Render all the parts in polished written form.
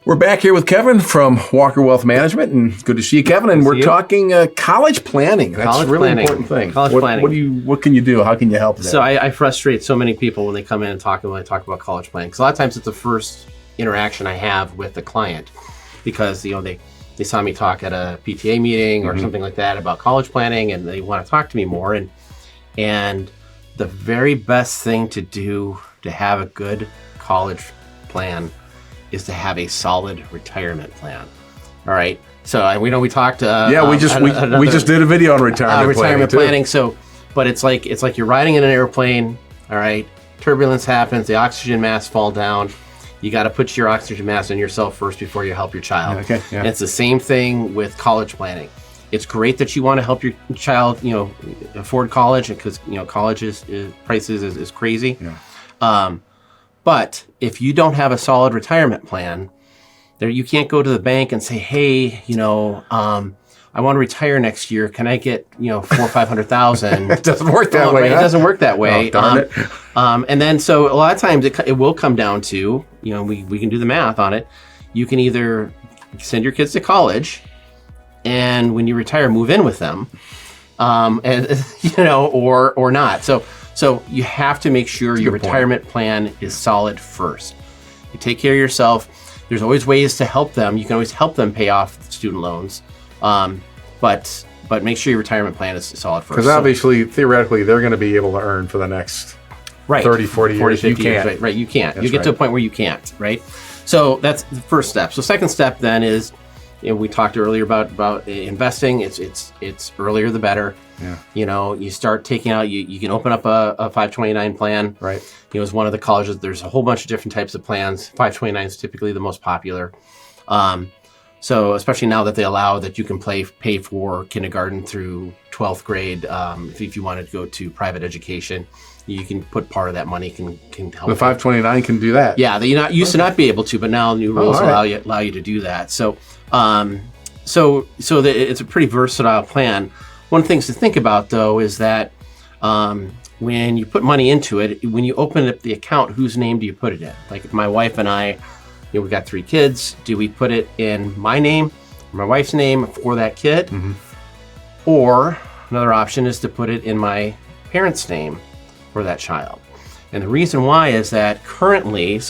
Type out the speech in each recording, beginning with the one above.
We're back here with Kevin from Walker Wealth Management, and good to see you, Kevin. And we're talking college planning. That's a really important thing. College planning. What can you do? How can you help? So I frustrate so many people when they come in and talk about college planning. Because a lot of times it's the first interaction I have with the client, because they saw me talk at a PTA meeting or something like that about college planning, and they want to talk to me more. And the very best thing to do to have a good college plan is to have a solid retirement plan. All right. So we talked. We just did a video on retirement planning. So, but it's like you're riding in an airplane. All right. Turbulence happens. The oxygen masks fall down. You got to put your oxygen mask on yourself first before you help your child. Okay. Yeah. And it's the same thing with college planning. It's great that you want to help your child, afford college, because college prices is crazy. Yeah. But if you don't have a solid retirement plan, you can't go to the bank and say, hey, I want to retire next year. Can I get, $400,000 or $500,000? It doesn't work that way. Right? It doesn't work that way. Oh, darn it. And then, so a lot of times it will come down to, we can do the math on it. You can either send your kids to college, and when you retire, move in with them, or not. So you have to make sure your retirement plan is solid first. You take care of yourself. There's always ways to help them. You can always help them pay off student loans, but make sure your retirement plan is solid first. Because obviously, theoretically, they're going to be able to earn for the next 30, 40 years. 50 years. Right, you can't. You get to a point where you can't, right? So that's the first step. So second step then is, we talked earlier about investing. It's earlier the better. Yeah. You start taking out, you can open up a 529 plan. Right. As one of the colleges, there's a whole bunch of different types of plans. 529 is typically the most popular. So especially now that they allow that you can pay for kindergarten through 12th grade, if you wanted to go to private education, you can put part of that money can help. The 529 can do that. Yeah, they used to not be able to, but now new rules allow you to do that. So it's a pretty versatile plan. One of the things to think about, though, is that when you put money into it, when you open up the account, whose name do you put it in? Like if my wife and I, we've got 3 kids, do we put it in my name, or my wife's name for that kid? Mm-hmm. Or another option is to put it in my parents' name for that child. And the reason why is that current laws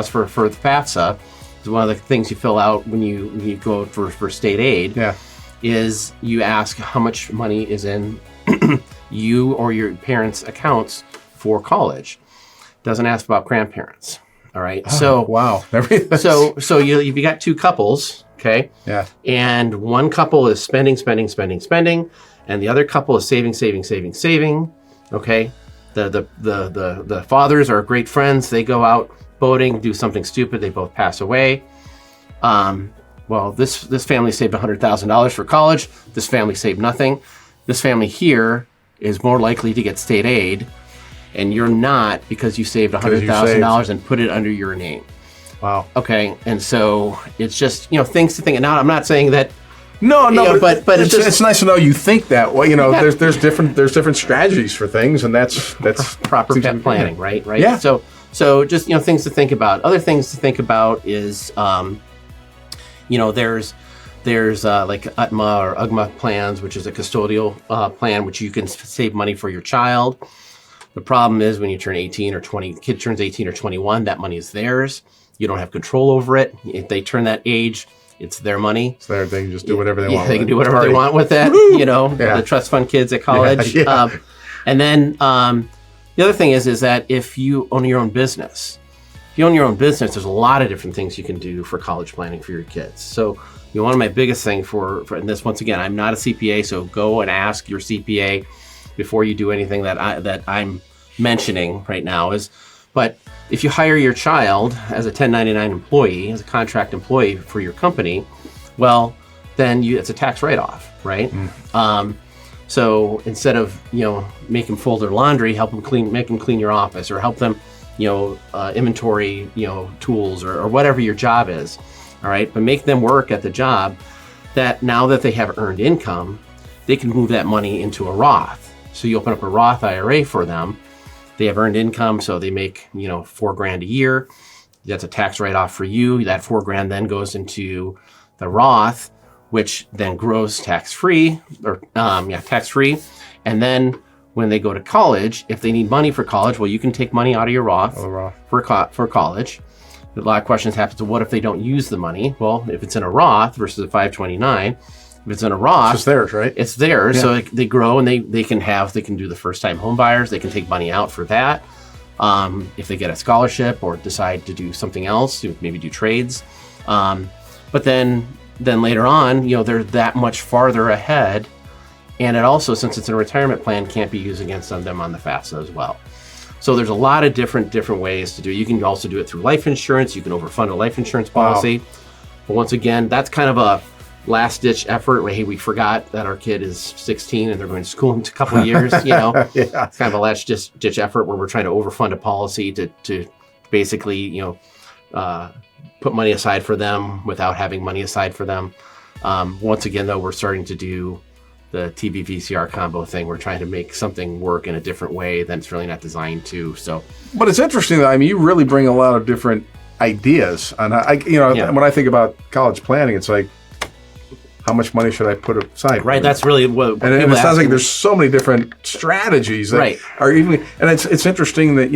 for the FAFSA, is one of the things you fill out when you go for state aid. Yeah. Is you ask how much money is in you or your parents' accounts for college. Doesn't ask about grandparents. All right. Oh, so wow. So you got 2 couples, okay? Yeah. And one couple is spending, and the other couple is saving. Okay. The fathers are great friends. They go out boating, do something stupid. They both pass away. Well, this family saved $100,000 for college. This family saved nothing. This family here is more likely to get state aid, and you're not, because you saved $100,000 and put it under your name. Wow. Okay, and so it's just things to think. And now I'm not saying that. No, but it's nice to know you think that way. There's different strategies for things, and that's proper planning, right? Yeah. So just things to think about. Other things to think about is there's like Utma or UGMA plans, which is a custodial plan, which you can save money for your child. The problem is when you turn 18 or 20, kid turns 18 or 21, that money is theirs. You don't have control over it. If they turn that age, it's their money. It's their thing. Just do whatever they want. They can do whatever they want with that. The trust fund kids at college. Yeah. And then the other thing is that if you own your own business, there's a lot of different things you can do for college planning for your kids. So one of my biggest things for and this, once again, I'm not a CPA, so go and ask your CPA before you do anything that I'm mentioning right now but if you hire your child as a 1099 employee, as a contract employee for your company, well, then it's a tax write-off, right? So instead of make them fold their laundry, make them clean your office, or help them inventory tools or whatever your job is, all right? But make them work at the job that now that they have earned income, they can move that money into a Roth. So you open up a Roth IRA for them. They have earned income, so they make $4,000 a year. That's a tax write-off for you. That $4,000 then goes into the Roth, which then grows tax-free, tax-free. And then when they go to college, if they need money for college, well, you can take money out of your Roth for college. A lot of questions happen to what if they don't use the money? Well, if it's in a Roth versus a 529, if it's in a Roth, it's theirs, right? It's theirs. Yeah. So they grow, and they can do the first-time home buyers. They can take money out for that. If they get a scholarship or decide to do something else, maybe do trades. But then later on, they're that much farther ahead. And it also, since it's in a retirement plan, can't be used against them on the FAFSA as well. So there's a lot of different ways to do it. You can also do it through life insurance. You can overfund a life insurance policy. Wow. But once again, that's kind of a last-ditch effort where, hey, we forgot that our kid is 16 and they're going to school in a couple of years. Yeah. It's kind of a last-ditch effort where we're trying to overfund a policy to basically, put money aside for them without having money aside for them. Once again, though, we're starting to do the TV VCR combo thing. We're trying to make something work in a different way than it's really not designed to. So, but it's interesting that you really bring a lot of different ideas on how, when I think about college planning, it's like, how much money should I put aside? Right, that's really what. And it sounds like there's so many different strategies that are even, and it's interesting that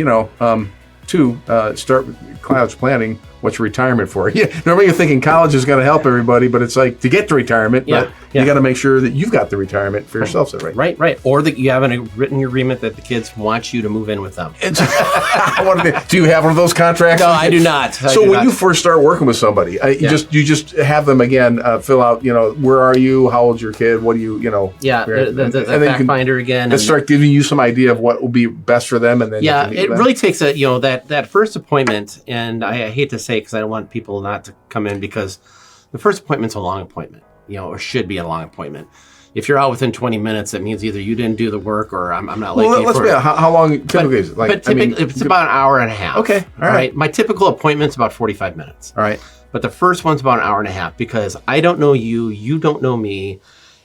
start with college planning. What's your retirement for? Yeah, normally you're thinking college is going to help everybody, but it's like to get to retirement, but you got to make sure that you've got the retirement for yourself. So right. Or that you have a written agreement that the kids want you to move in with them. Do you have one of those contracts? No, I do not. So when you first start working with somebody, you just have them again fill out. Where are you? How old's your kid? What do you? The fact finder again, and start giving you some idea of what will be best for them, and then it really takes that first appointment, and I hate to say, because I don't want people not to come in, because the first appointment's a long appointment, or should be a long appointment. If you're out within 20 minutes, that means either you didn't do the work or I'm not late. Well, let's be honest. How long typically is it? But typically, it's about an hour and a half. Okay, all right. My typical appointment's about 45 minutes. All right. But the first one's about an hour and a half, because I don't know you, you don't know me,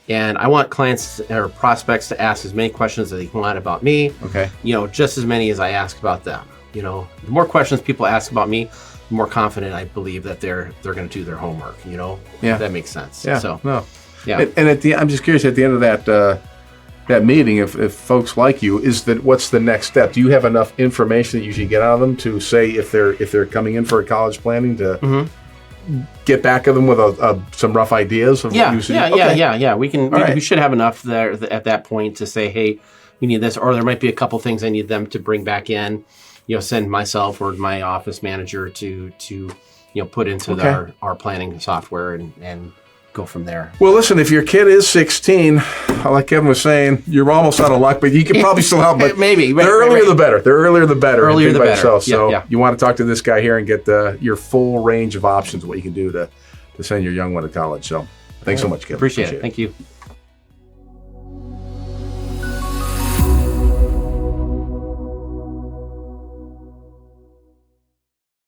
and I want clients or prospects to ask as many questions as they want about me. Okay. Just as many as I ask about them. The more questions people ask about me, the more confident I believe that they're going to do their homework. If that makes sense. Yeah. So no. Yeah. And at the I'm just curious, at the end of that meeting, if folks like you, what's the next step? Do you have enough information that you should get out of them to say if they're coming in for a college planning to get back at them with some rough ideas of what you should do? Yeah. We should have enough there at that point to say, hey, we need this, or there might be a couple things I need them to bring back in. Send myself or my office manager to put into our planning software and go from there. Well, listen, if your kid is 16, like Kevin was saying, you're almost out of luck, but you can probably still help. But maybe. The earlier the better. The earlier the better. Earlier the better. So you want to talk to this guy here and get your full range of options, what you can do to send your young one to college. So thanks so much, Kevin. Appreciate it. Thank you.